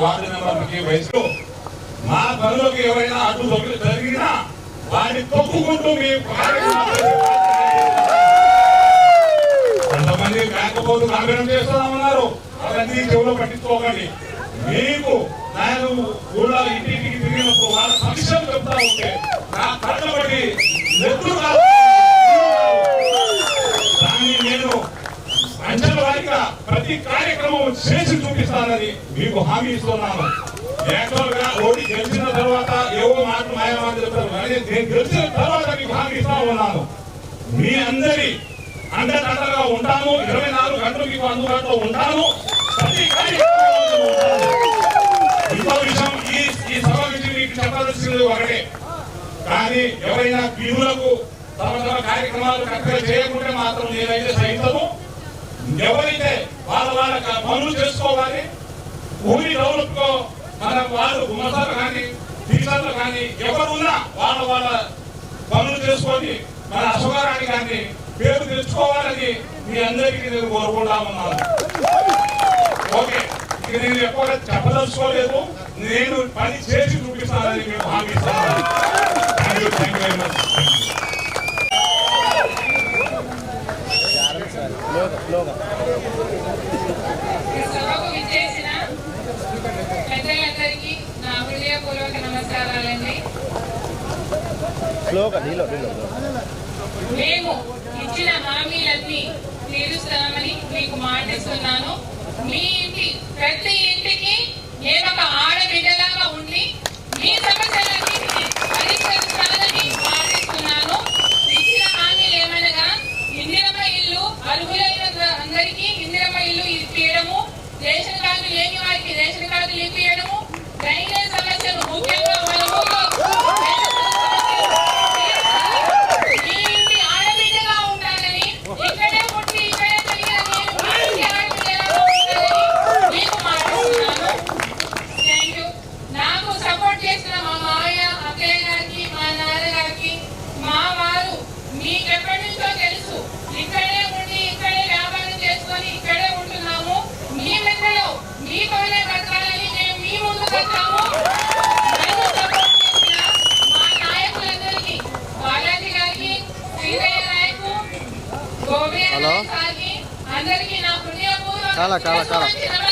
Ward మెంబర్లకి వయసులో మా పనులకు ఎవరైనా అడ్డు జరిగినా వారిని తొక్కుకుంటూ మీ కొంతమంది లేకపోతే కాంగ్రెస్ చేస్తున్నామన్నారు. అవన్నీ చెవులో పట్టించుకోకండి. మీకు నేను ఊళ్ళో ఇంటింటికి తిరిగినప్పుడు వాళ్ళ సమస్యలు చెప్తా ఉంటే నా కళ్ళ బట్టి ఎదురు దాన్ని నేను అంచెల వారిగా ప్రతి కార్యక్రమం చేసి చూపిస్తానని మీకు హామీ ఇస్తున్నాను. యాక్చువల్ గా ఓడి గెలిచిన తర్వాత ఏవో మాటలు మాయమాటలు చెప్తారు. నేను గెలిచిన తర్వాత మీకు హామీ ఇస్తా ఉన్నాను. మీ అందరి అండదండగా ఉంటాను. 24 గంటలు మీకు అందుబాటులో ఉంటాను. ప్రతి కార్యక్రమం ఉంటాను. ఇంకో విషయం, ఈ సభ నుంచి మీకు చెప్పాల్సింది ఒకటే. కానీ ఎవరైనా వీధులకు తమ కార్యక్రమాలు కరెక్ట్గా చేయకుంటే మాత్రం నేనైతే సహించను. ఎవరైతే వాళ్ళ పనులు చేసుకోవాలి, భూమి డెవలప్ మన వాళ్ళు గుమ్మసాలు కానీ టీచర్లు కానీ ఎవరున్నా వాళ్ళ పనులు చేసుకొని మన అశోకారాన్ని కానీ పేరు తెచ్చుకోవాలని మీ అందరికీ నేను కోరుకుంటా ఉన్నాను. ఓకే, ఇక నేను ఎక్కువగా చెప్పదలుచుకోలేదు. నేను పని చేసి చూపిస్తానని మేము హామీ ఇస్తాను. Thank you very much. పెద్దలందరికీ నా హృదయపూర్వక నమస్కారాలండి. మేము ఇచ్చిన హామీలన్నీ తీరుస్తామని మీకు మాటిస్తున్నాను. మీ ఇంటి ప్రతి ఇంటికి నేను ఒక ఆడబిడ్డలాగా ఉండి మీ సమస్యలన్నింటినీ పరిష్కరిస్తానని మాటిస్తున్నాను. ఇచ్చిన హామీలు ఏమనగా ఇందిరమ్మ ఇల్లు అర్హులైన అందరికీ ఇందిరమ్మ ఇల్లు ఇప్పించడము, రేషన్ కార్డు లేని వారికి రేషన్ కార్డులు ఇప్పించడము, డ్రైనేజ్ సమస్యలు ముఖ్యంగా అందరికీ నా హృదయపూర్వక